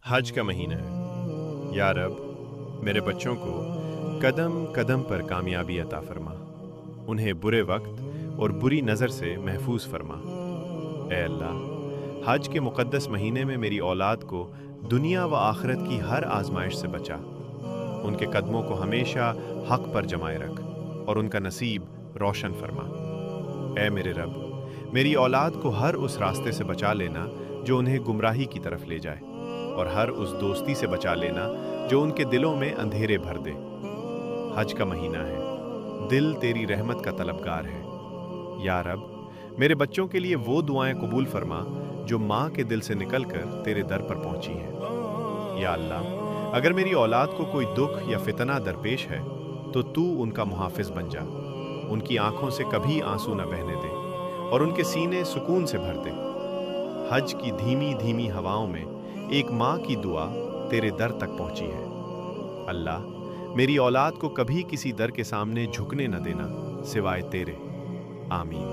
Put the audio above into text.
हज का महीना है। या रब, मेरे बच्चों को कदम कदम पर कामयाबी अता फरमा। उन्हें बुरे वक्त और बुरी नज़र से महफूज फरमा। ए अल्लाह, हज के मुक़द्दस महीने में मेरी औलाद को दुनिया व आखिरत की हर आजमाइश से बचा। उनके कदमों को हमेशा हक पर जमाए रख और उनका नसीब रोशन फरमा। ए मेरे रब, मेरी औलाद को हर उस रास्ते से बचा लेना जो उन्हें गुमराही की तरफ ले जाए, और हर उस दोस्ती से बचा लेना जो उनके दिलों में अंधेरे भर दे। हज का महीना है, दिल तेरी रहमत का तलबगार है। या रब, मेरे बच्चों के लिए वो दुआएं कबूल फरमा जो माँ के दिल से निकलकर तेरे दर पर पहुंची हैं। या अल्लाह, अगर मेरी औलाद को कोई दुख या फितना दरपेश है तो तू उनका मुहाफिज बन जा। उनकी आंखों से कभी आंसू न बहने दे और उनके सीने सुकून से भर दे। हज की धीमी धीमी हवाओं में एक माँ की दुआ तेरे दर तक पहुंची है। अल्लाह, मेरी औलाद को कभी किसी दर के सामने झुकने न देना सिवाय तेरे। आमीन।